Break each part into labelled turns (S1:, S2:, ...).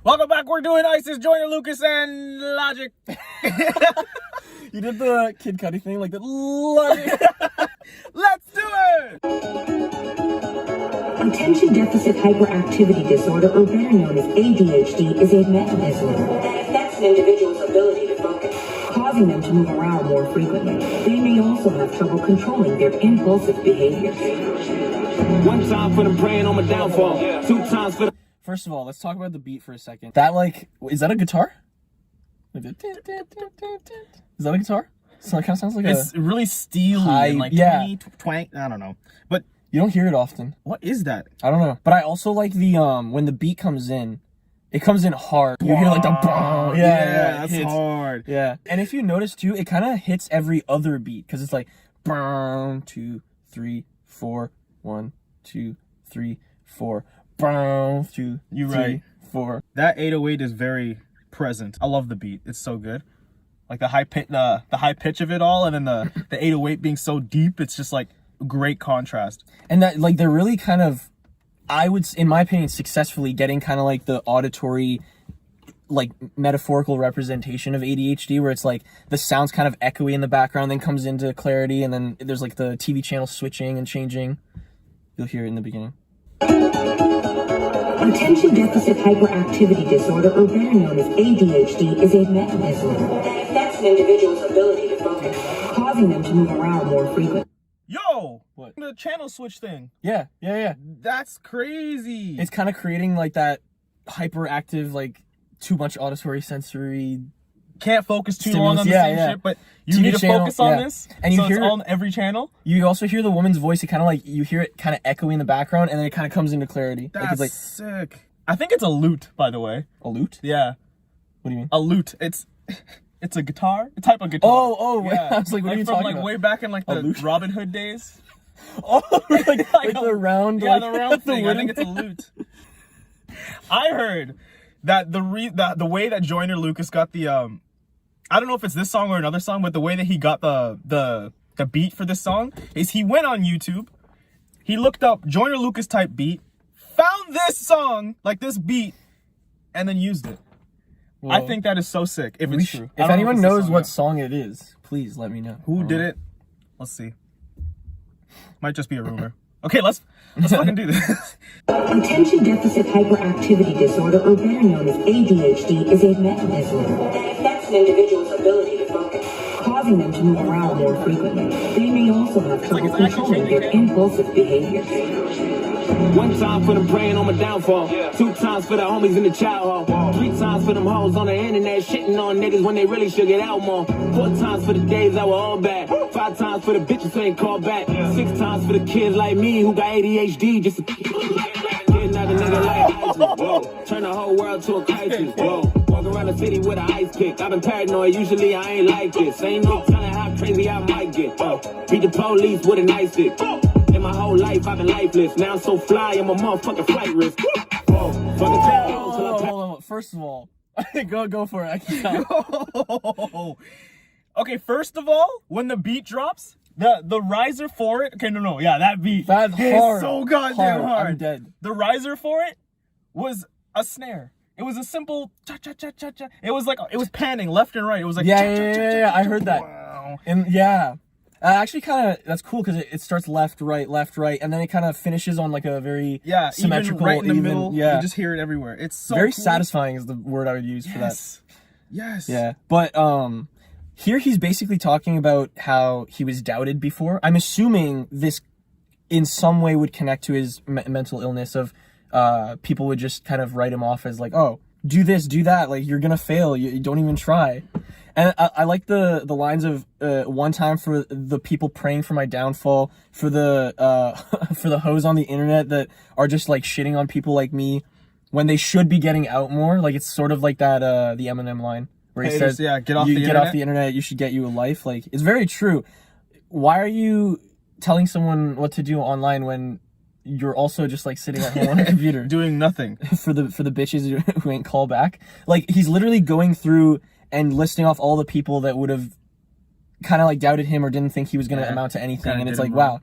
S1: Welcome back. We're doing ISIS, Joyner Lucas, and Logic.
S2: You did the Kid Cudi thing, like the Logic.
S1: Let's do it!
S3: Attention deficit hyperactivity disorder, or better known as ADHD, is a mental disorder that affects an individual's ability to focus, causing them to move around more frequently. They may also have trouble controlling their impulsive behavior.
S4: One time for them praying on my downfall. Two times for the...
S2: First of all, let's talk about the beat for a second. That, like, is that a guitar? Like is that a guitar? So it kind of sounds like
S1: it's really steely and like twank. I don't know, but
S2: you don't hear it often.
S1: What is that?
S2: I don't know. But I also like the when the beat comes in, it comes in hard. You hear like the boom.
S1: Yeah, that's hard.
S2: Yeah, and if you notice too, it kind of hits every other beat because it's like boom, 2, 3, 4, 1, 2, 3, 4. Boom, 2,
S1: You're
S2: 3,
S1: right.
S2: 4.
S1: That 808 is very present. I love the beat. It's so good. Like the high pitch of it all, and then the 808 being so deep. It's just like great contrast.
S2: And that, like, they're really kind of, I would, in my opinion, successfully getting kind of like the auditory, like metaphorical representation of ADHD, where it's like the sound's kind of echoey in the background, then comes into clarity, and then there's like the TV channel switching and changing. You'll hear it in the beginning.
S3: Attention deficit hyperactivity disorder, or better known as ADHD, is a mental disorder that affects an individual's ability to focus, causing them to move around more frequently.
S1: Yo!
S2: What?
S1: The channel switch thing.
S2: Yeah.
S1: That's crazy.
S2: It's kind of creating like that hyperactive, like too much auditory sensory.
S1: Can't focus too long on the same shit, but you
S2: TV
S1: need to
S2: channel,
S1: focus on this.
S2: And you
S1: so
S2: hear
S1: it's on every channel.
S2: You also hear the woman's voice. It kind of like, you hear it kind of echoing in the background, and then it kind of comes into clarity.
S1: That's
S2: like, it's like
S1: sick. I think it's a lute, by the way.
S2: a lute.
S1: Yeah.
S2: What do you mean?
S1: A lute. It's a guitar, a type of guitar.
S2: Oh,
S1: yeah.
S2: I was like, what are you
S1: from
S2: talking
S1: like
S2: about?
S1: way back in like the
S2: lute?
S1: Robin Hood days.
S2: Oh, like the round.
S1: Yeah,
S2: like,
S1: the round thing. I
S2: wooden
S1: think it's a lute. I heard that the way that Joyner Lucas got the I don't know if it's this song or another song, but the way that he got the beat for this song is he went on YouTube, he looked up Joyner Lucas type beat, found this song, like this beat, and then used it.
S2: Whoa.
S1: I think that is so sick, if it's true.
S2: If anyone knows what song it is, please let me know.
S1: Who did it? Let's see. Might just be a rumor. Okay, let's fucking do this.
S3: Attention deficit hyperactivity disorder, or better known as ADHD, is a mental disorder that affects an individual's ability to focus, causing them to move around more frequently. They may also have trouble controlling their impulsive behavior.
S4: One time for them praying on my downfall. Two times for the homies in the child hall. Three times for them hoes on the internet shitting on niggas when they really should get out more. 4 times for the days that were all bad. 5 times for the bitches who ain't called back. 6 times for the kids like me who got ADHD just to another nigga like ISIS. Whoa. Turn the whole world to a crisis. Whoa. Walk around the city with an ice pick. I've been paranoid, usually I ain't like this. Ain't no telling how crazy I might get. Beat the police with a nice stick. In my whole life I've been lifeless. Now I'm so fly, I'm a motherfucking flight risk. Whoa. Fucking
S2: Hold on. First of all, go for it. I can't.
S1: Okay, first of all, when the beat drops, the riser for it. Okay, no, yeah, that beat.
S2: That's hard.
S1: So goddamn hard.
S2: I'm dead.
S1: The riser for it was a snare. It was a simple cha cha cha cha cha. It was like it was panning left and right. It was like
S2: Yeah. I heard that.
S1: Wow.
S2: And yeah, actually, kind of that's cool because it starts left, right, and then it kind of finishes on like a very symmetrical,
S1: even right in the middle.
S2: Yeah,
S1: You just hear it everywhere. It's so
S2: very
S1: cool.
S2: satisfying is the word I would use for that.
S1: Yes.
S2: Yeah, but here he's basically talking about how he was doubted before. I'm assuming this in some way would connect to his mental illness of people would just kind of write him off as like, oh, do this, do that, like you're gonna fail, you don't even try. And I like the lines of one time for the people praying for my downfall, for the for the hoes on the internet that are just like shitting on people like me when they should be getting out more. Like it's sort of like that the Eminem line where he says,
S1: get off
S2: the internet, you should get you a life. Like it's very true. Why are you telling someone what to do online when you're also just like sitting at home on a computer
S1: doing nothing
S2: for the bitches who ain't call back? Like he's literally going through and listing off all the people that would have kind of like doubted him or didn't think he was going to amount to anything. And it's like, wow.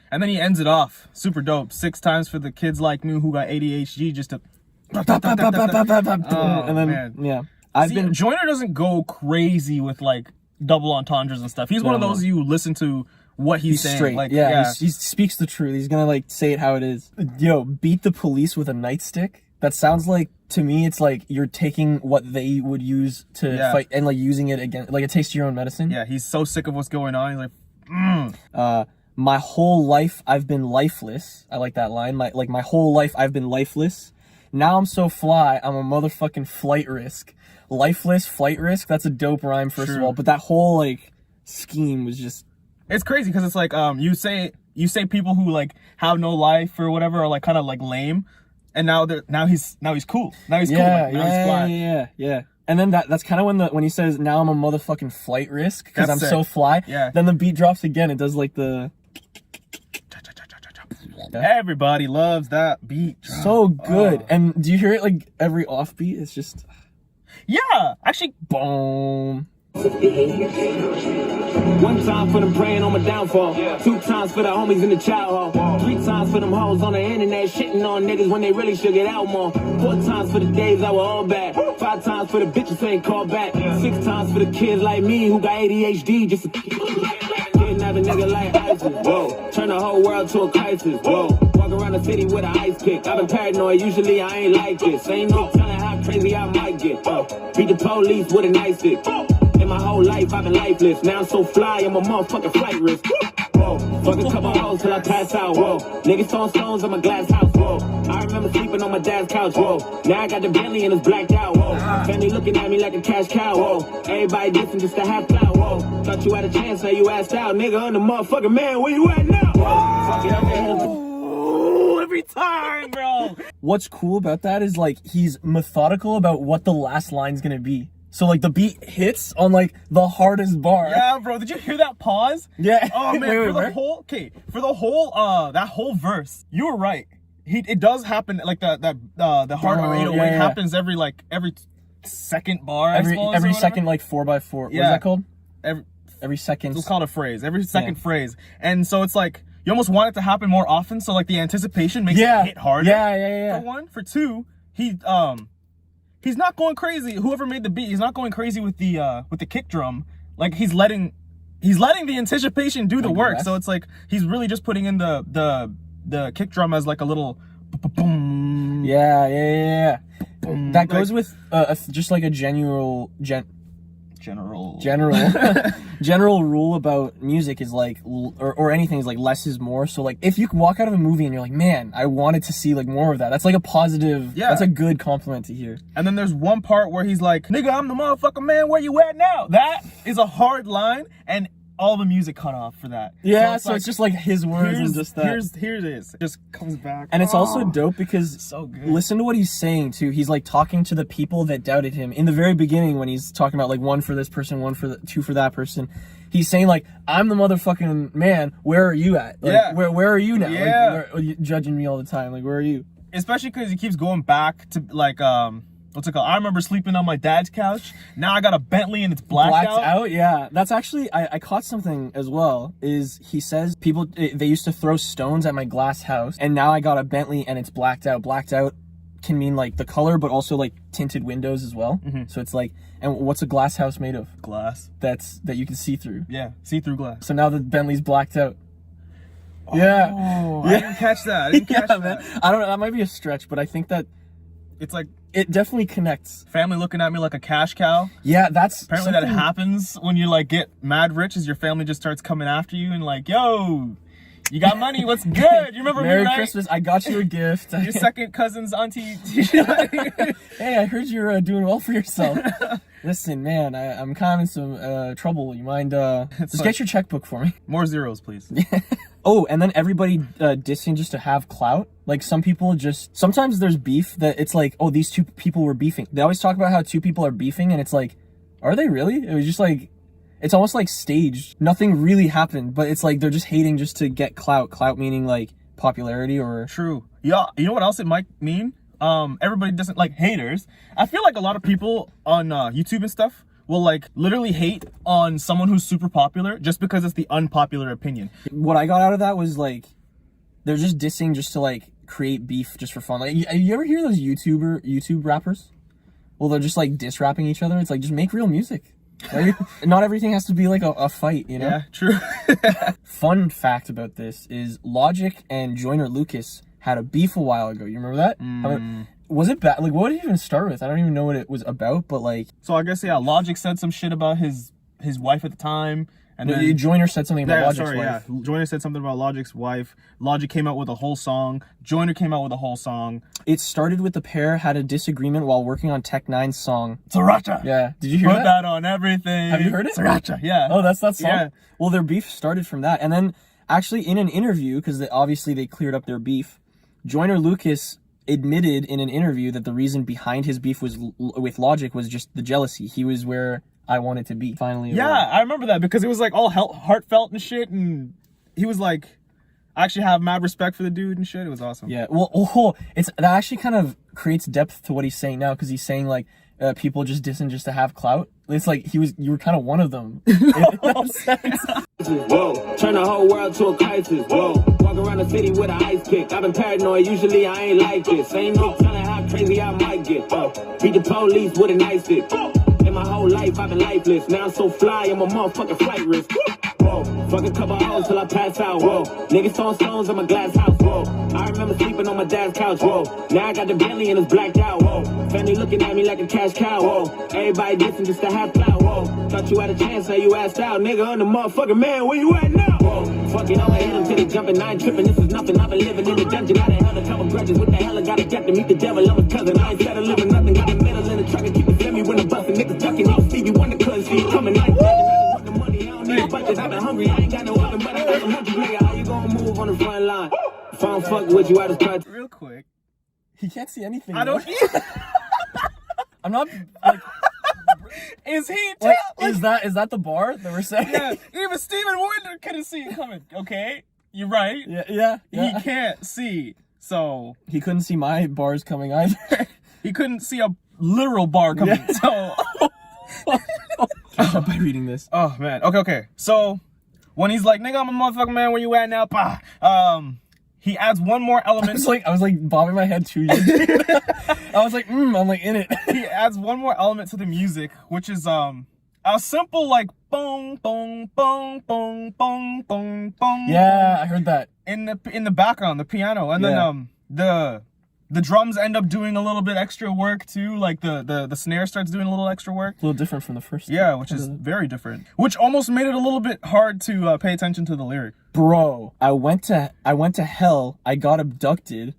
S1: And then he ends it off super dope. 6 times for the kids like me who got ADHD just to
S2: and then
S1: man.
S2: yeah, I've
S1: See,
S2: been
S1: Joyner doesn't go crazy with like double entendres and stuff. He's one of
S2: No.
S1: those you listen to what he's saying.
S2: straight.
S1: Like,
S2: yeah, he speaks the truth. He's gonna like say it how it is. Yo, beat the police with a nightstick. That sounds like, to me, it's like you're taking what they would use to fight and like using it again. Like it tastes your own medicine.
S1: Yeah, he's so sick of what's going on. He's like,
S2: My whole life I've been lifeless. I like that line. My whole life I've been lifeless. Now I'm so fly, I'm a motherfucking flight risk. Lifeless, flight risk. That's a dope rhyme, first of
S1: True.
S2: all. But that whole like scheme was just
S1: it's crazy because it's like you say people who like have no life or whatever are like kind of like lame, and now he's cool. Now he's cool. Like, now he's fly.
S2: yeah. And then that's kind of when he says, "Now I'm a motherfucking flight risk because I'm
S1: That's
S2: so
S1: sick.
S2: fly."
S1: Yeah.
S2: Then the beat drops again. It does like the
S1: Everybody loves that beat.
S2: so good. And do you hear it like every offbeat? It's just
S1: Yeah, actually,
S2: boom.
S3: behavior.
S4: One time for them praying on my downfall. 2 times for the homies in the child hall. 3 times for them hoes on the internet shitting on niggas when they really should get out more. 4 times for the days that were all bad. 5 times for the bitches who ain't called back. 6 times for the kids like me who got ADHD just to kidnap a nigga like ISIS. Whoa, turn the whole world to a crisis. Whoa, walk around the city with an ice pick. I've been paranoid, usually I ain't like this. Ain't no telling how crazy I might get. Beat the police with a nice stick. In my whole life, I've been lifeless. Now I'm so fly, I'm a motherfucking flight risk. Whoa, fuck a couple hoes till I pass out. Whoa, niggas throwing stones at my glass house. Whoa, I remember sleeping on my dad's couch. Whoa, now I got the Bentley and it's blacked out. Whoa, family looking at me like a cash cow. Whoa, everybody dissing just to have clout. Whoa, thought you had a chance, now you asked out. Nigga, I'm the motherfucking man, where you at now? Whoa, fuck it,
S1: oh, every time, bro.
S2: What's cool about that is like he's methodical about what the last line's gonna be. So like the beat hits on like the hardest bar.
S1: Yeah, bro. Did you hear that pause?
S2: Yeah.
S1: Oh man,
S2: Wait,
S1: for the
S2: where?
S1: whole that whole verse, you were right. It does happen like the hard
S2: Oh,
S1: 808
S2: yeah.
S1: happens every second bar. I
S2: Every
S1: suppose, or
S2: every
S1: whatever.
S2: second like 4x4. What is
S1: Yeah.
S2: that called?
S1: Every
S2: second.
S1: it's called a phrase. Every second phrase, and so it's like you almost want it to happen more often. So like the anticipation makes it hit harder.
S2: Yeah.
S1: For one, for two, he's not going crazy. Whoever made the beat, he's not going crazy with the kick drum. Like he's letting the anticipation do the work.
S2: guess.
S1: So it's like he's really just putting in the kick drum as like a little boom.
S2: Yeah. That goes with just like a general rule about music is like or anything is like less is more. So like if you can walk out of a movie and you're like, man, I wanted to see like more of that, that's like a positive, that's a good compliment to hear.
S1: And then there's one part where he's like, nigga, I'm the motherfucking man, where you at now? That is a hard line, and all the music cut off for that.
S2: Yeah,
S1: it's
S2: so
S1: like,
S2: it's just like his words and just that.
S1: Here it is. It just comes back.
S2: And it's also dope because
S1: so good.
S2: listen to what he's saying too. He's like talking to the people that doubted him in the very beginning when he's talking about like 1 for this person, 2 for that person. He's saying like, I'm the motherfucking man. Where are you at? Like, where are you now?
S1: Yeah.
S2: Like, are you judging me all the time? Like, where are you?
S1: Especially because he keeps going back to like what's it called? I remember sleeping on my dad's couch. Now I got a Bentley and it's blacked out.
S2: Yeah. That's actually, I caught something as well, is he says people, they used to throw stones at my glass house, and now I got a Bentley and it's blacked out. Blacked out can mean like the color, but also like tinted windows as well. So it's like, and what's a glass house made of?
S1: Glass.
S2: That you can see through.
S1: Yeah, see-through glass.
S2: So now the Bentley's blacked out. Yeah.
S1: Oh, I didn't catch that. I didn't catch that.
S2: Man. I don't know, that might be a stretch, but I think that
S1: It's like
S2: it definitely connects.
S1: family looking at me like a cash cow.
S2: Yeah, that's
S1: Apparently that happens when you like get mad rich, as your family just starts coming after you and like, yo, you got money, what's good? You remember
S2: Merry
S1: me, right?
S2: Christmas, I got you a gift.
S1: Your second cousin's auntie.
S2: Hey, I heard you're doing well for yourself. Listen, man, I'm kind of in some trouble. You mind just
S1: like-
S2: get your checkbook for me?
S1: More zeros, please.
S2: Oh, and then everybody dissing just to have clout. Like some people just, sometimes there's beef that it's like, oh, these 2 people were beefing. They always talk about how 2 people are beefing, and it's like, are they really? It was just like, it's almost like staged. Nothing really happened, but it's like they're just hating just to get clout. Clout meaning like popularity or...
S1: True. Yeah, you know what else it might mean? Everybody doesn't like haters. I feel like a lot of people on YouTube and stuff will like literally hate on someone who's super popular just because it's the unpopular opinion.
S2: What I got out of that was like, they're just dissing just to like create beef just for fun. Like, you ever hear those YouTube rappers? Well, they're just like diss rapping each other. It's like, just make real music. Like, not everything has to be like a fight, you know?
S1: Yeah, true.
S2: Fun fact about this is Logic and Joyner Lucas had a beef a while ago. You remember that? Was it bad? Like, what did it even start with? I don't even know what it was about, but like...
S1: So I guess, yeah, Logic said some shit about his wife at the time. And then
S2: Joyner said something about Logic's wife.
S1: Yeah. Joyner said something about Logic's wife. Logic came out with a whole song. Joyner came out with a whole song.
S2: It started with the pair had a disagreement while working on Tech Nine's song.
S1: Sriracha.
S2: Yeah. Did you hear
S1: Put
S2: that?
S1: that on everything.
S2: Have you heard it?
S1: Sriracha, yeah.
S2: Oh, that's that song?
S1: Yeah.
S2: Well, their beef started from that. And then, actually, in an interview, because obviously they cleared up their beef, Joyner Lucas admitted in an interview that the reason behind his beef was with Logic was just the jealousy. He was where I wanted to be. Finally.
S1: Yeah, I remember that because it was like all heartfelt and shit, and he was like, I actually have mad respect for the dude and shit. It was awesome.
S2: Yeah, well, that actually kind of creates depth to what he's saying now, because he's saying like people just dissing just to have clout. It's like you were kind of one of them. In that sense.
S4: Whoa, turn the whole world to a crisis. Whoa, walk around the city with an ice pick. I've been paranoid, usually I ain't like this. Ain't no telling how crazy I might get. Beat the police with a nice stick. In my whole life, I've been lifeless. Now I'm so fly, I'm a motherfucking flight risk. Whoa, fuck a couple hours till I pass out. Whoa, niggas throwing stones in my glass house. Whoa, I remember sleeping on my dad's couch. Whoa, now I got the Bentley and it's blacked out. Whoa, family looking at me like a cash cow. Whoa, everybody dissing just to have clout. Whoa, thought you had a chance, so you asked out. Nigga, I'm the motherfucking man, where you at now? Whoa, fuck it, I'ma hit him till they jumping. I ain't tripping, this is nothing. I've been living in the dungeon. I done held a couple grudges. What the hell I gotta get to meet the devil? I'm a cousin. I ain't scared of living nothing. Got the middle in the truck and keep it flammy when I'm busting. Niggas ducking out. Stevie Wonder couldn't see it coming. I ain't judging. I just want the money. I don't need a budget. I've been hungry. I ain't got no other, but I got some hundreds. Nigga, how you gonna move on the front line? If I don't fuck with you, I just cut.
S1: Real quick.
S2: He can't see anything.
S1: I don't.
S2: I'm not like.
S1: Is he?
S2: Like, is that the bar that we're saying?
S1: Yeah. Even Steven Wonder couldn't see it coming. Okay, you're right.
S2: Yeah.
S1: He can't see, so
S2: He couldn't see my bars coming either.
S1: he couldn't see a literal bar coming.
S2: Yeah.
S1: So.
S2: By reading this.
S1: Oh man. Okay. So when he's like, "Nigga, I'm a motherfucking man. Where you at now?" Bah. He adds one more element.
S2: I was like bobbing my head too. I was like, I'm like in it.
S1: He adds one more element to the music, which is a simple like bong bong bong bong bong bong bong.
S2: Yeah, I heard that
S1: in the background, the piano, and then the drums end up doing a little bit extra work too. Like the snare starts doing a little extra work.
S2: A little different from the first.
S1: Yeah, which is very different. Which almost made it a little bit hard to pay attention to the lyric.
S2: Bro, I went to hell. I got abducted,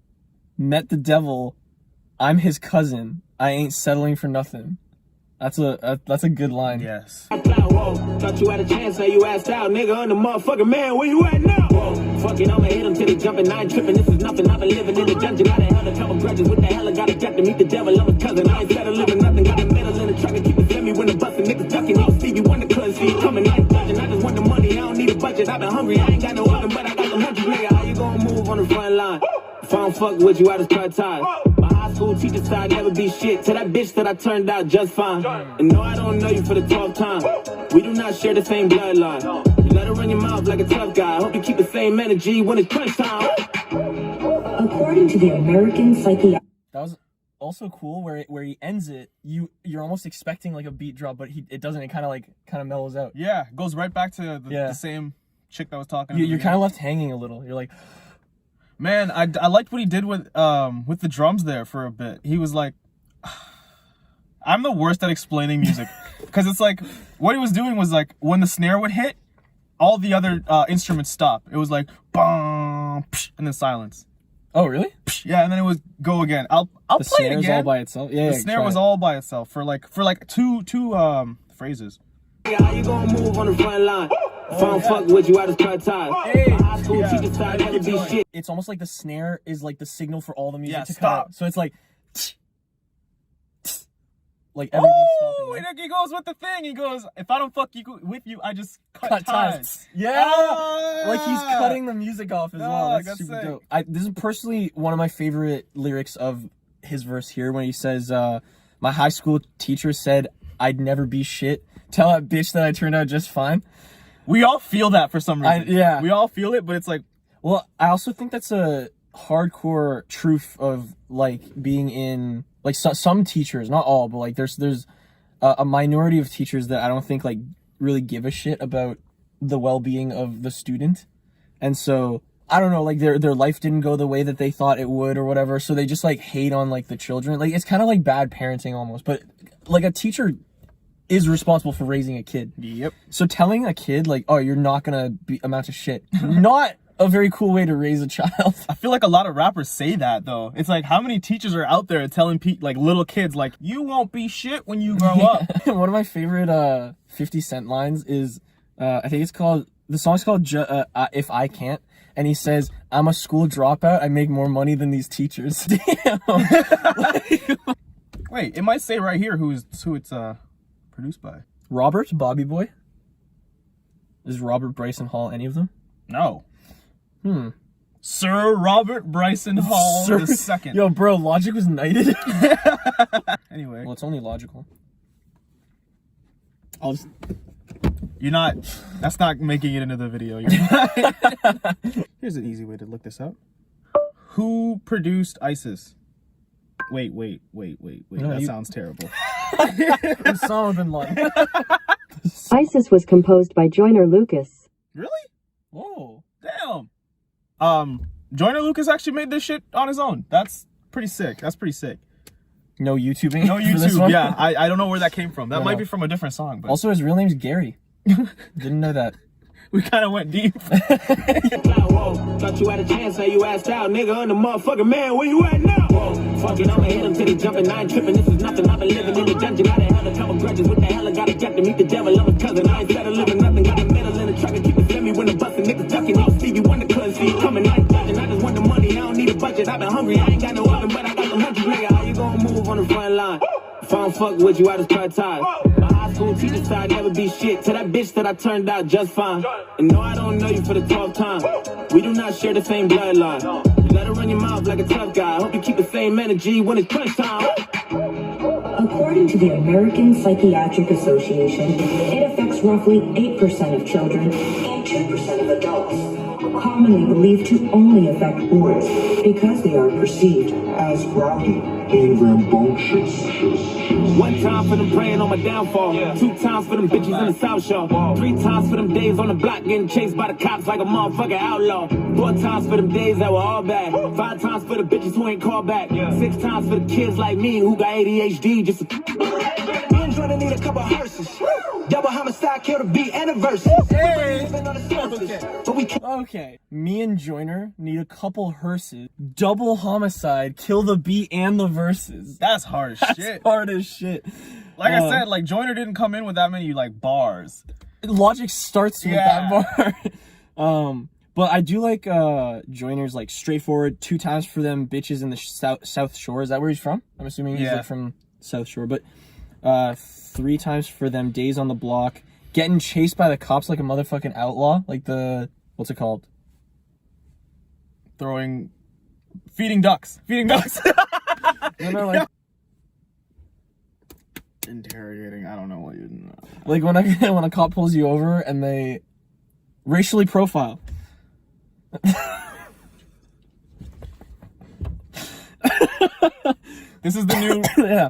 S2: met the devil. I'm his cousin. I ain't settling for nothing. That's a good line.
S1: Yes.
S4: Whoa, thought you had a chance, so you asked out. Nigga, I'm the motherfucking man, where you at now? Whoa, fuck it, I'ma hit him till they jumping. I ain't tripping, this is nothing. I've been living in the dungeon. I done held a couple grudges. What the hell I gotta get to meet the devil? I'm his cousin. I ain't scared of living nothing. Got the middle in the truck and keep it flammy when I'm busting. Niggas ducking out. Stevie Wonder couldn't see it coming. I ain't judging. I just want the money. I don't need a budget. I've been hungry. I ain't got no oven, but I got some hundreds. Nigga, how you gonna move on the front line? If I don't fuck with you, I just cut ties. My high school teacher said I'd never be shit. To that bitch that I turned out just fine. And no, I don't know you for the 12th time. We do not share the same bloodline. You let her run your mouth like a tough guy. Hope you keep the same energy when it's crunch time.
S3: According to the American Psychiatric
S2: That was also cool where he ends it. You're almost expecting like a beat drop, but it doesn't. It kind of mellows out.
S1: Yeah, goes right back to the same chick that was talking.
S2: You're kind of left hanging a little. You're like.
S1: Man, I liked what he did with the drums there for a bit. He was like, I'm the worst at explaining music, because it's like what he was doing was like when the snare would hit, all the other instruments stop. It was like bong, psh, and then silence.
S2: Oh really?
S1: Psh, yeah, and then it would go again. I'll
S2: the
S1: play it
S2: snare
S1: again.
S2: was all by itself. Yeah,
S1: the snare was all by itself for like two phrases.
S4: How you gonna move on the front line? If I don't fuck with you, I just cut ties. My high school teacher said I'd never be shit.
S2: It's almost like the snare is like the signal for all the music to
S1: stop.
S2: cut out. So it's like, like everything's stopping.
S1: And he goes with the thing. He goes, if I don't fuck with you, I just cut ties.
S2: Yeah,
S1: Ah!
S2: like he's cutting the music off as well. That's super
S1: sick.
S2: dope. This is personally one of my favorite lyrics of his verse here when he says, "My high school teacher said I'd never be shit. Tell that bitch that I turned out just fine."
S1: We all feel that for some reason.
S2: Yeah.
S1: We all feel it, but it's like...
S2: Well, I also think that's a hardcore truth of like being in like some teachers, not all, but like there's a minority of teachers that I don't think like really give a shit about the well-being of the student. And so I don't know, like their life didn't go the way that they thought it would or whatever, so they just like hate on like the children. Like it's kind of like bad parenting almost, but like a teacher is responsible for raising a kid.
S1: Yep.
S2: So telling a kid like, oh, you're not gonna be amount to shit, not a very cool way to raise a child.
S1: I feel like a lot of rappers say that though. It's like, how many teachers are out there telling like little kids like, you won't be shit when you grow up?
S2: One of my favorite 50 Cent lines is I think it's called, the song's called If I Can't, and he says, I'm a school dropout, I make more money than these teachers. Damn.
S1: Wait, it might say right here who it's produced by.
S2: Robert Bobby Boy. Is Robert Bryson Hall any of them?
S1: No. Sir Robert Bryson Hall the second.
S2: Yo, bro, Logic was knighted.
S1: Anyway.
S2: Well, it's only logical.
S1: That's not making it into the video. You're not. Here's an easy way to look this up. Who produced ISIS? Wait.
S2: No,
S1: That sounds terrible.
S2: Osama bin Laden.
S5: ISIS was composed by Joyner Lucas.
S1: Really?
S2: Whoa.
S1: Damn. Joyner Lucas actually made this shit on his own. That's pretty sick.
S2: No YouTubing?
S1: No
S2: for this
S1: YouTube.
S2: one?
S1: Yeah, I don't know where that came from. That
S2: No.
S1: might be from a different song, but
S2: Also, his real name's Gary. Didn't know that.
S1: we kind of went deep.
S4: Whoa, thought you had a chance, now you asked out, nigga. I'm the motherfucking man, where you at now? Whoa, fucking, I'ma hit him till he jumping. I ain't tripping, this is nothing. I've been living in the dungeon. I done held a couple grudges. What the hell I got a jack to meet the devil? I'm his cousin. I ain't better living nothing. Got a medal in the truck and keep it me when the bustin' niggas ducking. Yo, Stevie Wonder couldn't see it coming. I ain't judging, I just want the money. I don't need a budget. I've been hungry, I ain't got no oven, but I got some hundreds, nigga. How you gonna move on the front line? If I don't fuck with you, I just cut ties. My high school teacher said I'd never be shit to that bitch that I turned out just fine. And no, I don't know you for the 12th time. We do not share the same bloodline. You let her run your mouth like a tough guy. Hope you keep the same energy when it's crunch time.
S3: According to the American Psychiatric Association, it affects roughly 8% of children and 2% of adults, commonly believed to only affect boys because they are perceived as rowdy and rambunctious.
S4: One time for them praying on my downfall. 2 times for them bitches in the South Shore. 3 times for them days on the block getting chased by the cops like a motherfucking outlaw. 4 times for them days that were all bad. 5 times for the bitches who ain't called back. 6 times for the kids like me who got ADHD just trying to need a couple hearses. Double homicide, kill the beat, and a verse.
S2: Okay. Me and Joyner need a couple hearses. Double homicide, kill the beat and the verses.
S1: That's hard as
S2: That's
S1: shit.
S2: hard as shit.
S1: Like I said, like Joyner didn't come in with that many like bars.
S2: Logic starts with that bar. But I do like Joyner's like straightforward 2 times for them bitches in the South Shore. Is that where he's from? I'm assuming he's like from South Shore. But 3 times for them days on the block, getting chased by the cops like a motherfucking outlaw, like the what's it called?
S1: Feeding ducks.
S2: No, like
S1: Interrogating. I don't know what you're.
S2: like when a cop pulls you over and they racially profile.
S1: This is the new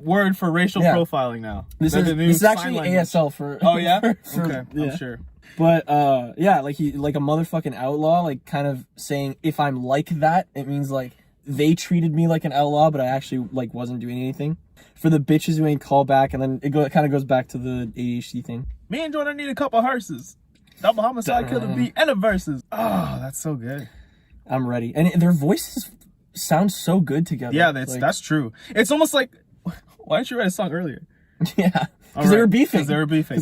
S1: word for racial profiling now.
S2: This is actually ASL for.
S1: Oh yeah.
S2: for,
S1: Okay,
S2: yeah.
S1: I'm sure.
S2: But like he like a motherfucking outlaw, like kind of saying if I'm like that, it means like they treated me like an outlaw, but I actually like wasn't doing anything. For the bitches who ain't called back, and then it kind of goes back to the ADHD thing.
S1: Me and Jordan need a couple hearses. Double homicide, kill the beat, and a verses. Oh, that's so good.
S2: I'm ready, and their voices sound so good together.
S1: Yeah, that's true. It's almost like, why didn't you write a song earlier?
S2: Yeah, because they were beefing.
S1: Because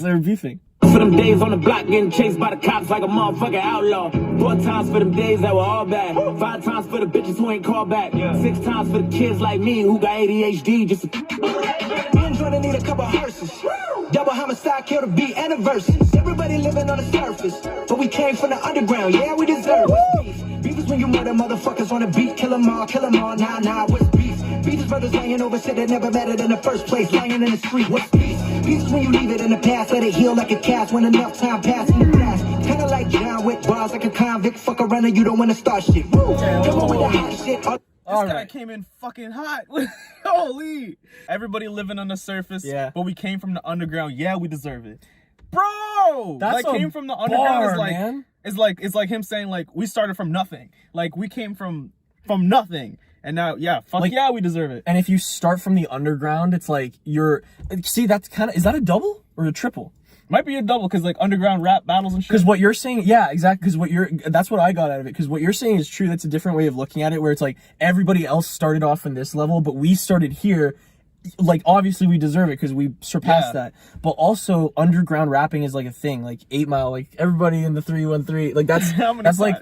S1: they were beefing.
S4: For them days on the block getting chased by the cops like a motherfucking outlaw. 4 times for them days that were all bad. 5 times for the bitches who ain't called back. 6 times for the kids like me who got ADHD just trying to need a couple hearses. Double homicide, kill the beat, and a verses. Everybody living on the surface, but we came from the underground. Yeah, we deserve it. Beef is when you murder motherfuckers on the beat. Kill them all, nah, what's beef? Beef is brothers lying over shit that never mattered in the first place. Lying in the street, what's beef? Beef is when you leave it in the past, let it heal like a cast. When enough time passes in the past,
S6: Kinda like John with bars like a convict. Fuck around and you don't wanna start shit. Woo! Come on with the hot shit.
S1: This guy came in fucking hot. Holy. Everybody living on the surface.
S2: Yeah.
S1: But we came from the underground. Yeah, we deserve it. Bro!
S2: That's
S1: like
S2: a
S1: came from the underground
S2: bar,
S1: is like
S2: man.
S1: It's like him saying like we started from nothing. Like we came from nothing. And now yeah, we deserve it.
S2: And if you start from the underground, it's like see, that's kind of, is that a double or a triple?
S1: Might be a double because like underground rap battles and shit.
S2: Because what you're saying, yeah, exactly. Because that's what I got out of it. Because what you're saying is true. That's a different way of looking at it, where it's like everybody else started off in this level, but we started here. Like obviously we deserve it because we surpassed that. But also underground rapping is like a thing. Like 8 Mile, like everybody in the 313. Like that's that's like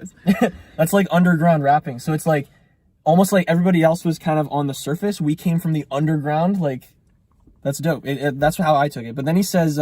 S2: that's like underground rapping. So it's like almost like everybody else was kind of on the surface. We came from the underground. Like that's dope. That's how I took it. But then he says,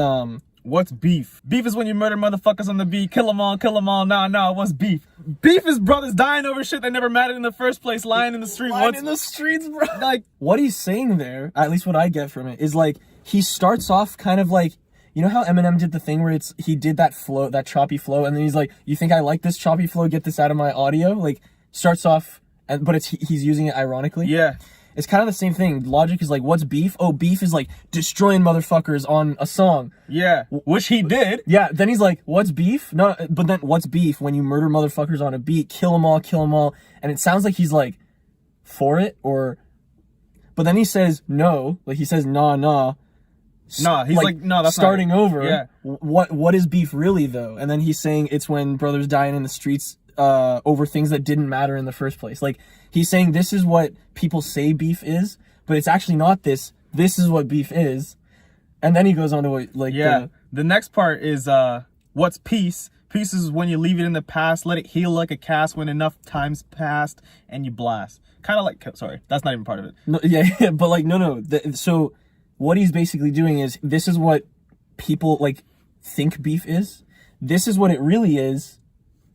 S1: what's beef? Beef is when you murder motherfuckers on the beat. Kill them all, nah, what's beef? Beef is brothers dying over shit that never mattered in the first place, lying in the street.
S2: in the streets, bro.
S1: Like,
S2: what he's saying there, at least what I get from it, is like, he starts off kind of like, you know how Eminem did the thing where he did that flow, that choppy flow, and then he's like, you think I like this choppy flow, get this out of my audio? Like, starts off, but he's using it ironically.
S1: yeah.
S2: It's kind of the same thing. Logic is like, what's beef? Oh, beef is like destroying motherfuckers on a song.
S1: Yeah, which he did.
S2: Yeah, then he's like, what's beef? No, but then what's beef when you murder motherfuckers on a beat? Kill them all. And it sounds like he's like, for it, or... But then he says, no. Like, he says, nah.
S1: Nah, he's like no, that's
S2: starting
S1: not
S2: over.
S1: Yeah.
S2: What is beef really, though? And then he's saying it's when brothers dying in the streets over things that didn't matter in the first place. Like, he's saying this is what people say beef is, but it's actually not this. This is what beef is. And then he goes on to what, like,
S1: the next part is what's peace? Peace is when you leave it in the past, let it heal like a cast when enough time's passed and you blast. Kind of like, sorry, that's not even part of it.
S2: No, yeah, but like, no. So what he's basically doing is, this is what people like think beef is. This is what it really is.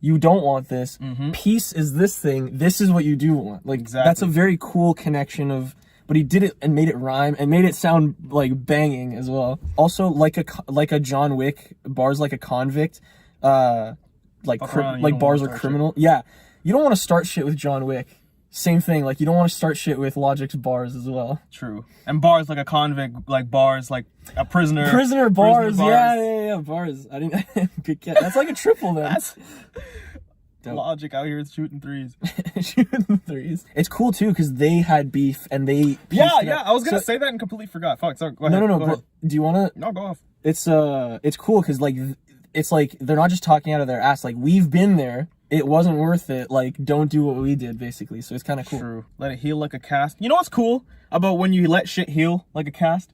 S2: You don't want this.
S1: Mm-hmm.
S2: Peace is this thing. This is what you do want. Like,
S1: exactly.
S2: That's a very cool connection of, but he did it and made it rhyme and made it sound like banging as well. Also, like a John Wick, bars like a convict, like bars are criminal. Shit. Yeah. You don't want to start shit with John Wick. Same thing. Like, you don't want to start shit with Logic's bars as well.
S1: True. And bars like a convict, like bars like a prisoner.
S2: Prisoner bars. Yeah, bars. I didn't. Good catch. That's like a triple then.
S1: That's Logic out here shooting threes.
S2: Shooting threes. It's cool too because they had beef and they.
S1: Yeah. I was gonna say that and completely forgot. Fuck. Sorry. Go ahead.
S2: No.
S1: Go ahead.
S2: Do you wanna?
S1: No, go off.
S2: It's cool because like it's like they're not just talking out of their ass. Like, we've been there. It wasn't worth it. Like, don't do what we did, basically. So it's kind of cool.
S1: True. Let it heal like a cast. You know what's cool about when you let shit heal like a cast?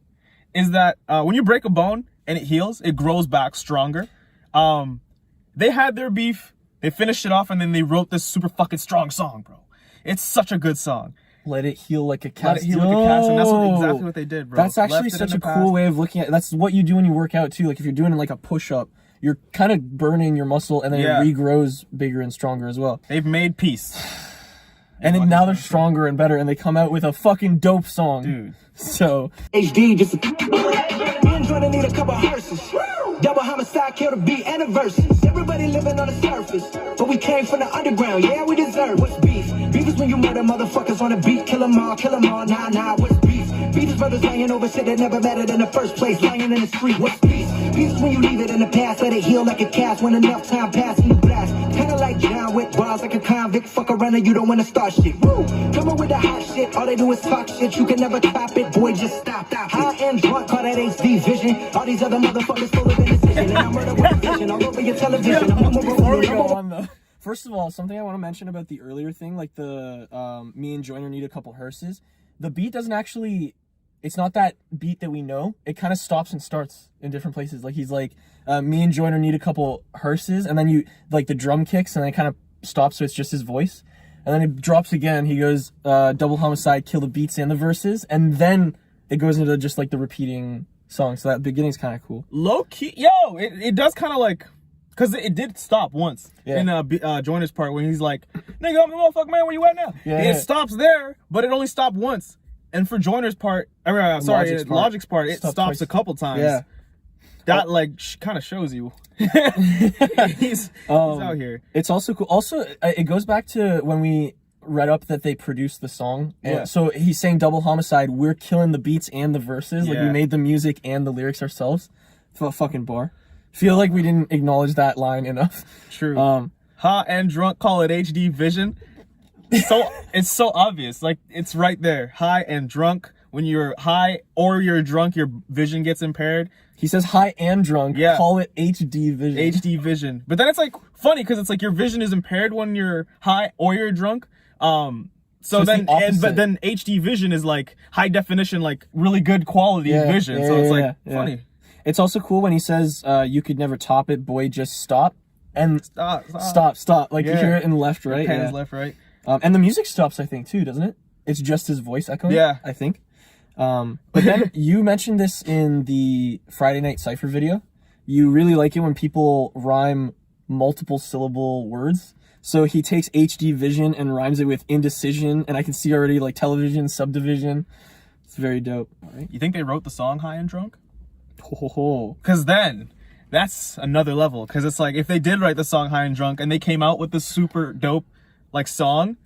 S1: Is that when you break a bone and it heals, it grows back stronger. They had their beef, they finished it off, and then they wrote this super fucking strong song, bro. It's such a good song.
S2: Let it heal like a cast.
S1: Let it heal like a cast, and that's exactly what they did, bro.
S2: That's actually such a cool way of looking at it. That's what you do when you work out, too. Like, if you're doing like a push-up, you're kind of burning your muscle, and then it regrows bigger and stronger as well.
S1: They've made peace.
S2: And then now they're stronger and better, and they come out with a fucking dope song.
S1: Dude.
S2: So.
S6: HD just and Joyner need a couple hearses. Double homicide, kill the beat and the verses. Everybody living on the surface, but we came from the underground. Yeah, we deserve. What's beef? Beef is when you murder motherfuckers on the beat. Kill them all, nah, what's beef? Beef is brothers lying over shit that never mattered in the first place. Lying in the street, what's beef? Beef is when you leave it in the past, let it heal like a cast when enough time passes and you blast. Kinda like John with bars like a convict. Fuck around and you don't wanna start shit. Woo! Come on with the hot shit, all they do is talk shit. You can never top it, boy, just stop. I am drunk, call that HD vision. All these other motherfuckers full of indecision. And I'm murder with vision all over your television.
S2: Before we go on though, first of all, something I want to mention about the earlier thing, like the me and Joyner need a couple hearses. The beat doesn't actually, it's not that beat that we know. It kind of stops and starts in different places. Like, he's like, me and Joyner need a couple hearses, and then you, like, the drum kicks, and then it kind of stops, so it's just his voice. And then it drops again. He goes, double homicide, kill the beats and the verses, and then it goes into just, like, the repeating song. So that beginning's kind of cool.
S1: Low key, yo, it does kind of like, because it did stop once in Joyner's part when he's like, nigga, motherfucker, man, where you at now?
S2: Yeah,
S1: it stops there, but it only stopped once. And for Joyner's part, Logic's part, it stops a couple times.
S2: Yeah.
S1: That like kind of shows you he's out here.
S2: It's also cool. Also, it goes back to when we read up that they produced the song. And
S1: Yeah.
S2: so he's saying double homicide. We're killing the beats and the verses. Like we
S1: Yeah.
S2: made the music and the lyrics ourselves. Fucking bar. Feel like we didn't acknowledge that line enough.
S1: True. High and drunk, call it HD vision. So it's so obvious. Like it's right there. High and drunk. When you're high or you're drunk, your vision gets impaired.
S2: He says high and drunk.
S1: Yeah.
S2: Call it HD vision.
S1: HD vision. But then it's like funny because it's like your vision is impaired when you're high or you're drunk. So
S2: it's
S1: then
S2: the opposite.
S1: but then HD vision is like high definition, like really good quality vision. So it's like funny.
S2: It's also cool when he says, you could never top it, boy, just stop. And stop. Like you hear it in left, right?
S1: Pans left, right.
S2: And the music stops, I think, too, doesn't it? It's just his voice echoing.
S1: Yeah.
S2: I think. But then you mentioned this in the Friday Night Cypher video. You really like it when people rhyme multiple syllable words. So he takes HD vision and rhymes it with indecision. And I can see already like television, subdivision. It's very dope. Right?
S1: You think they wrote the song High and Drunk?
S2: Ho.
S1: Because then that's another level. Because it's like if they did write the song High and Drunk and they came out with this super dope like song.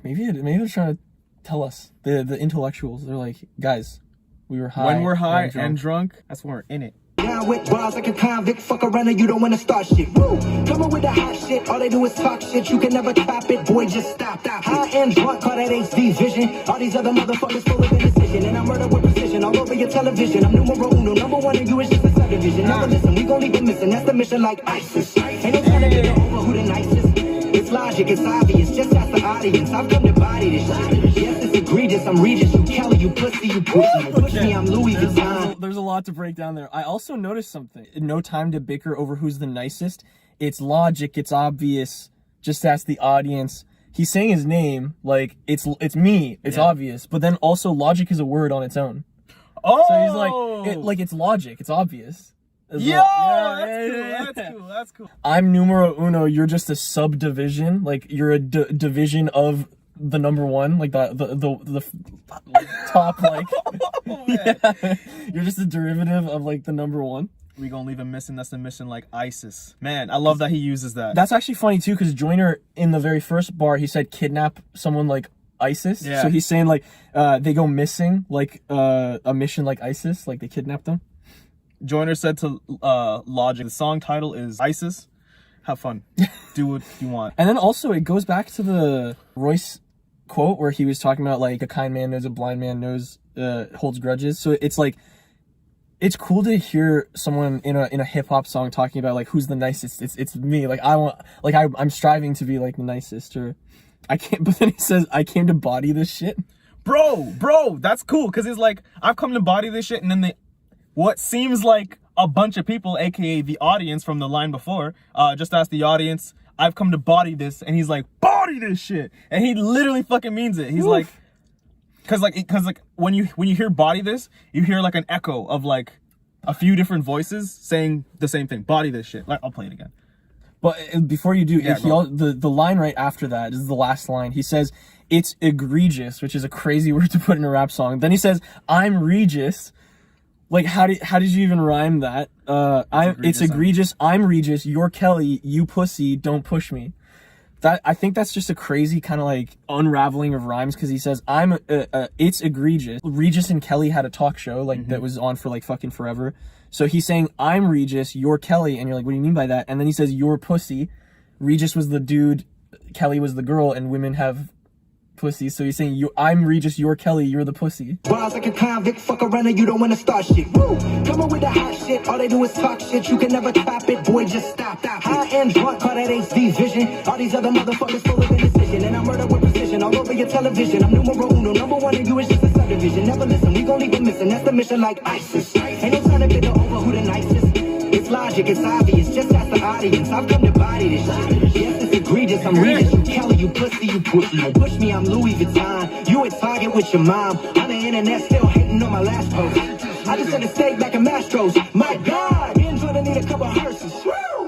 S2: Maybe they're trying to tell us, the intellectuals. They're like, guys, we were high.
S1: When we're high and drunk, that's when we're in it.
S6: Now with bars like a convict, fuck around and you don't wanna start shit. Woo! Coming with the hot shit, all they do is talk shit. You can never top it, boy, just stop. High and drunk, call that HD vision. All these other motherfuckers full of indecision. And I murder with precision all over your television. I'm numero uno, number one, and you is just a subdivision. Never listen, we gon' leave it missing. That's the mission like ISIS. Ain't no time to get over who the nicest. It's logic, it's obvious, just ask the audience. I've come to body this shit. Yes, it's egregious, I'm Regis, you Kelly, you pussy, you push me, I'm Louis Vuitton.
S2: There's a lot to break down there. I also noticed something. No time to bicker over who's the nicest. It's logic, it's obvious, just ask the audience. He's saying his name, like, it's me, it's obvious. But then also logic is a word on its own.
S1: Oh!
S2: So he's like, it's logic, it's obvious.
S1: That's cool.
S2: I'm numero uno. You're just a subdivision. Like you're a division of the number one. Like the top. Like you're just a derivative of like the number one.
S1: We gonna leave him missing. That's the mission like ISIS. Man, I love that he uses that.
S2: That's actually funny too, because Joyner in the very first bar he said kidnap someone like ISIS.
S1: Yeah.
S2: So he's saying like they go missing like a mission like ISIS, like they kidnapped them.
S1: Joyner said to Logic, the song title is ISIS. Have fun. Do what you want.
S2: And then also it goes back to the Royce quote where he was talking about like a kind man knows a blind man knows holds grudges. So it's like it's cool to hear someone in a hip hop song talking about like who's the nicest. It's me. Like I'm striving to be like the nicest, or I can't. But then he says I came to body this shit.
S1: Bro, that's cool because it's like I've come to body this shit, and then what seems like a bunch of people, aka the audience from the line before, just ask the audience, I've come to body this, and he's like, body this shit, and he literally fucking means it. He's like, cause when you hear body this, you hear like an echo of like a few different voices saying the same thing, body this shit. Like, I'll play it again.
S2: But before you do,
S1: Yeah,
S2: the line right after that is the last line. He says, it's egregious, which is a crazy word to put in a rap song. Then he says, I'm Regis. Like, how did you even rhyme that? It's egregious. I'm Regis. You're Kelly. You pussy. Don't push me. I think that's just a crazy kind of like unraveling of rhymes, because he says it's egregious. Regis and Kelly had a talk show like that was on for like fucking forever. So he's saying I'm Regis. You're Kelly, and you're like, what do you mean by that? And then he says you're pussy. Regis was the dude. Kelly was the girl, and women have pussy. So he's saying I'm Regis, you're Kelly, you're the pussy.
S6: Bars like a convict, fuck around and you don't wanna start shit. Woo! Coming with the hot shit, all they do is talk shit. You can never top it, boy, just stop. High and drunk, call that HD vision. All these other motherfuckers full of indecision. And I murder with precision all over your television. I'm numero uno, number one, and you is just a subdivision. Never listen, we gon' leave it missing. That's the mission like ISIS. Ain't no time to get over who the nicest. It's logic, it's obvious, just ask the audience. I've come to body this shit. Yes, it's egregious, I'm Regis, you Kelly, you pussy, you push me. Push me, I'm Louis Vuitton. You at Target with your mom. On the internet, still hating on my last post. I just had a steak back in Mastro's. My God, me and Jordan need a couple hearses.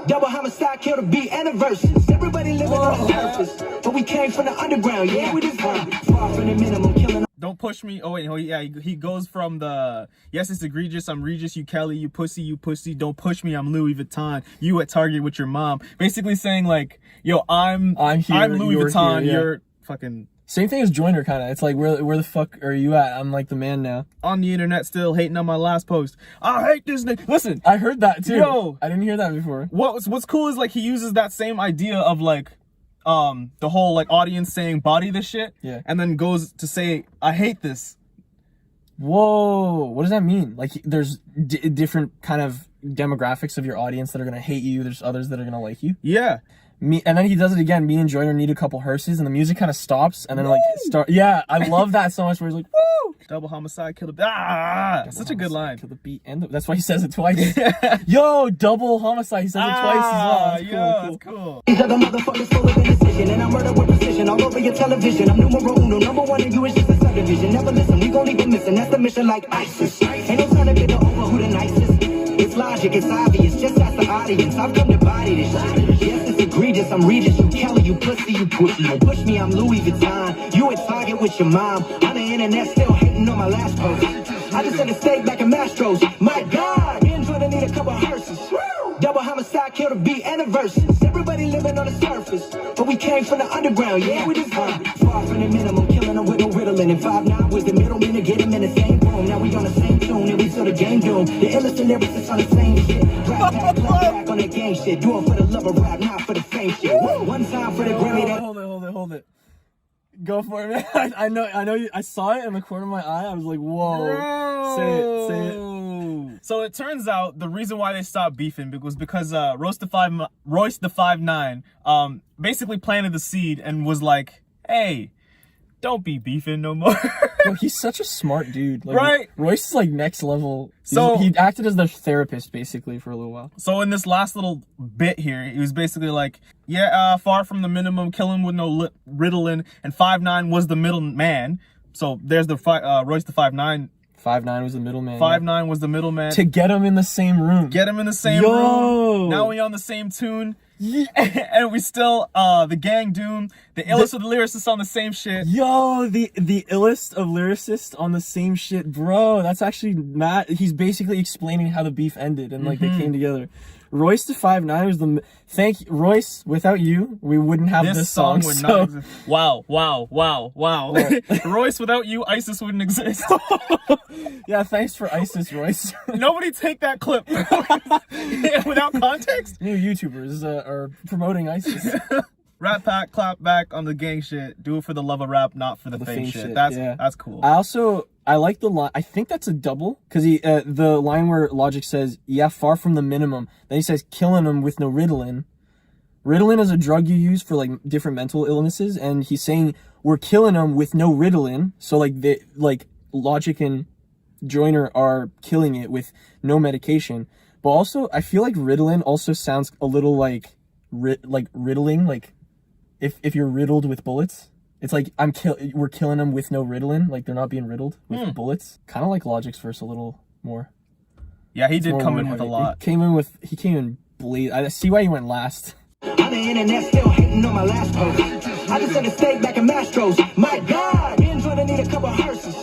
S6: Double homicide, kill the beat and the verses. Everybody living on the surface, but we came from the underground. Yeah, we deserve it. Far from the minimum, killing.
S1: don't push me. Oh wait, yeah, he goes from the yes, it's egregious. I'm Regis, you Kelly, you pussy. Don't push me. I'm Louis Vuitton. You at Target with your mom. Basically saying like, yo, I'm
S2: here,
S1: I'm Louis
S2: you're
S1: Vuitton.
S2: here, yeah.
S1: You're fucking.
S2: Same thing as Joyner, kind of. It's like, where the fuck are you at? I'm like the man now.
S1: On the internet still hating on my last post. I hate this nigga. Listen,
S2: I heard that too.
S1: Yo.
S2: I didn't hear that before.
S1: What's cool is like he uses that same idea of like the whole like audience saying body this shit.
S2: Yeah.
S1: And then goes to say I hate this.
S2: Whoa, what does that mean? Like, there's different kind of demographics of your audience that are gonna hate you. There's others that are gonna like you.
S1: Yeah.
S2: And then he does it again. Me and Joyner need a couple hearses, and the music kind of stops, and then like start. Yeah, I love that so much. Where he's like, "Woo!"
S1: Double homicide, kill the such a good line.
S2: Kill the beat, and that's why he says it twice. Yo, double homicide. He says it twice as well. That's
S1: cool.
S6: These other motherfuckers full of indecision, and I murder with precision all over your television. I'm numero uno, number one, and you is just a subdivision. Never listen, we gon' leave it missing. That's the mission, like ISIS. Ain't no time to get over who the nicest. It's logic, it's obvious. Just ask the audience. I've come to body this shit. Yes, it's egregious. I'm Regis, you Kelly, you pussy. Don't push me, I'm Louis Vuitton. You at Target with your mom. On the internet, still hating on my last post. I just took a steak back in Mastro's. My God, me and Jordan need a couple hearses. Double homicide, kill the beat, and a verses. Everybody living on the surface, but we came from the underground. Yeah, we deserve it. Far from the minimum, killing them with no riddling. And 5'9" was the middleman to get him in the same room. Now we on the same tune, and we saw the game doom. The illest and lyricists on the same shit. Rap back, clap back on the gang shit. Do it for the love of rap, not for the fame shit. One time for the Grammy.
S2: Hold it. Go for it, man. I know you. I saw it in the corner of my eye. I was like, whoa. Say it.
S1: So it turns out the reason why they stopped beefing was because Royce the 5'9" basically planted the seed and was like, hey, don't be beefing no more.
S2: Yo, he's such a smart dude. Like,
S1: right?
S2: Royce is like next level.
S1: So
S2: he acted as their therapist basically for a little while.
S1: So in this last little bit here, he was basically like, far from the minimum, killing with no riddling, and 5'9" was the middle man. So there's the Royce the 5'9".
S2: 5'9" was the middleman.
S1: 5'9" was the middleman.
S2: To get him in the same room.
S1: Get him in the same room. Now we on the same tune. Yeah. And we still, the gang doom. The illest of the lyricists on the same shit.
S2: Yo, the illest of lyricists on the same shit. Bro, that's actually Matt. He's basically explaining how the beef ended and like they came together. Royce the 5'9" was the... Thank you, Royce. Without you, we wouldn't have this song.
S1: Would not exist. Wow. Royce, without you, ISIS wouldn't exist.
S2: Yeah, thanks for ISIS, Royce.
S1: Nobody take that clip without context.
S2: New YouTubers are promoting ISIS.
S1: Rap pack, clap back on the gang shit. Do it for the love of rap, not for the fame shit. That's cool.
S2: I like the line. I think that's a double because the line where Logic says, "Yeah, far from the minimum." Then he says, "Killing him with no Ritalin." Ritalin is a drug you use for like different mental illnesses, and he's saying we're killing him with no Ritalin. So like Logic and Joyner are killing it with no medication. But also, I feel like Ritalin also sounds a little like riddling, like if you're riddled with bullets. It's like we're killing them with no Ritalin, like they're not being riddled with bullets. Kind of like Logic's verse a little more.
S1: Yeah, he did come in with a lot.
S2: He came in bleed. I see why he went last.
S6: On the internet, still hating on my last post. I just took a steak back in Mastro's. My God, me and Jordan need a couple hearses.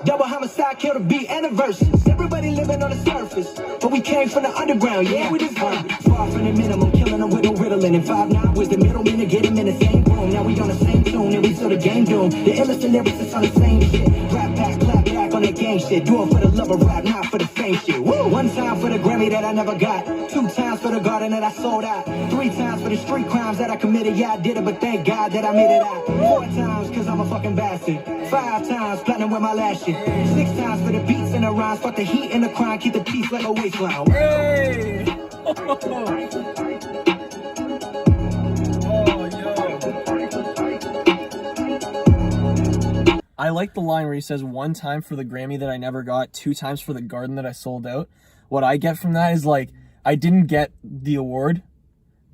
S6: Double homicide, kill the beat, and a verses. Everybody living on the surface, but we came from the underground. Yeah, we deserve it. Far from the minimum, killing them with no Ritalin. And 5'9" was the middleman to get him in the same room. Now we on the same tune, and we saw the game doom. The illest and lyricists on the same shit. Rap back, clap back on that gang shit. Do it for the love of rap, not for the fame shit. Woo! One time for the Grammy that I never got. 2 times for the garden that I sold out. 3 times for the street crimes that I committed. Yeah, I did it, but thank God that I made it out. 4 times cause I'm a fucking bastard. 5 times platinum with my last shit. 6 times for the beats and the rhymes. Fuck the heat and the crime. Keep the peace like a waistline.
S1: Hey!
S2: I like the line where he says 1 time for the Grammy that I never got, 2 times for the garden that I sold out. What I get from that is like, I didn't get the award,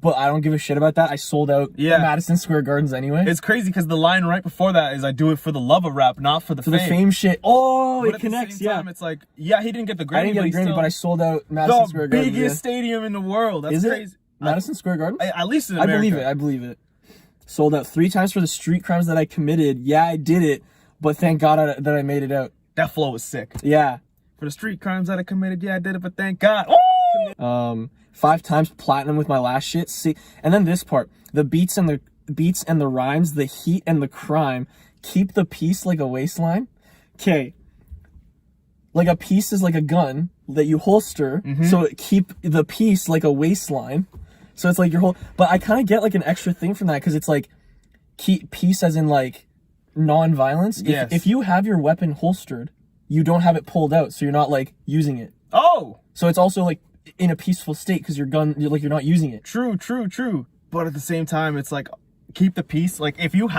S2: but I don't give a shit about that. I sold out Madison Square Gardens anyway.
S1: It's crazy because the line right before that is I do it for the love of rap, not for the fame.
S2: For the fame shit. Oh,
S1: but
S2: it connects,
S1: at the same time, it's like, he didn't get the Grammy.
S2: I didn't get a Grammy, but I sold out Madison Square Gardens.
S1: The biggest stadium in the world. That's crazy.
S2: Madison Square Gardens?
S1: At least in America.
S2: I believe it. Sold out 3 times for the street crimes that I committed. Yeah, I did it. but thank God that I made it out.
S1: That flow was sick.
S2: Yeah.
S1: For the street crimes that I committed, yeah, I did it, but thank God. Woo!
S2: 5 times platinum with my last shit. See, and then this part, the beats and the rhymes, the heat and the crime, keep the peace like a waistline. Okay. Like a piece is like a gun that you holster, so keep the piece like a waistline. So it's like your whole, but I kind of get like an extra thing from that because it's like keep peace as in like non-violence.
S1: Yes.
S2: If you have your weapon holstered, you don't have it pulled out, so you're not like using it.
S1: Oh,
S2: So it's also like in a peaceful state because you're not using it.
S1: true. But at the same time, it's like keep the peace. Like if you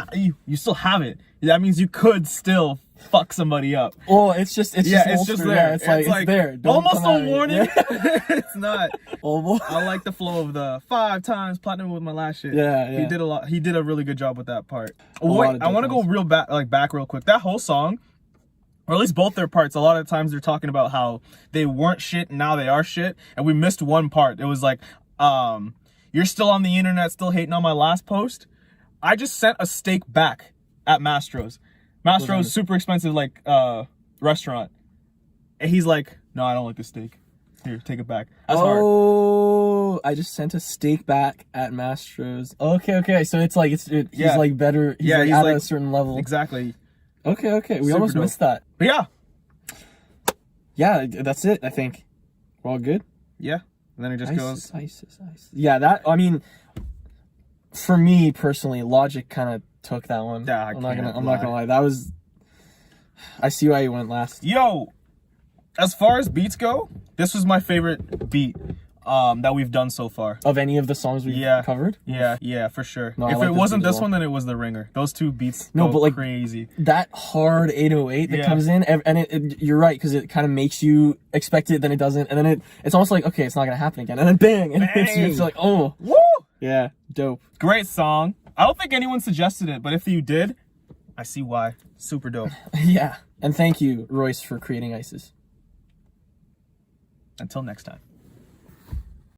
S1: you still have it, that means you could still fuck somebody up.
S2: Oh, it's just
S1: It's
S2: holstered.
S1: just there.
S2: Yeah, it's like it's there. Don't
S1: Almost
S2: come
S1: a
S2: at me.
S1: warning.
S2: Yeah.
S1: It's not.
S2: Oh,
S1: I like the flow of the 5 times platinum with my last shit.
S2: Yeah.
S1: He did a lot. He did a really good job with that part.
S2: A lot
S1: Wait,
S2: of
S1: I want to
S2: dope
S1: go back real quick. That whole song, or at least both their parts, a lot of times they're talking about how they weren't shit and now they are shit, and we missed one part. It was like, you're still on the internet, still hating on my last post. I just sent a steak back at Mastro's. Mastro's super expensive like restaurant, and he's like, no, I don't like the steak. Here, take it back. That's hard.
S2: Oh, I just sent a steak back at Mastro's. Okay. So it's like he's like better. He's like at a certain level.
S1: Exactly.
S2: Okay. We
S1: Super
S2: almost
S1: dope.
S2: missed that.
S1: But yeah.
S2: Yeah, that's it. I think we're all good.
S1: Yeah. And then it just goes.
S2: ISIS. Yeah, that. I mean, for me personally, Logic kind of took that one.
S1: Yeah,
S2: I'm not gonna lie. That was. I see why you went last.
S1: Yo, as far as beats go, this was my favorite beat that we've done so far.
S2: Of any of the songs we've covered?
S1: Yeah, for sure.
S2: No, I
S1: if
S2: like
S1: it
S2: this
S1: wasn't
S2: beat as
S1: this
S2: well.
S1: one, then it was The Ringer. Those two beats
S2: No,
S1: go
S2: but, like,
S1: crazy.
S2: That hard 808 that
S1: Yeah.
S2: comes in, and you're right, because it kind of makes you expect it, then it doesn't, and then it's almost like, okay, it's not going to happen again, and then bang, and it's like, oh.
S1: Woo!
S2: Yeah, dope.
S1: Great song. I don't think anyone suggested it, but if you did, I see why. Super dope.
S2: Yeah, and thank you, Royce, for creating ISIS.
S1: Until next time.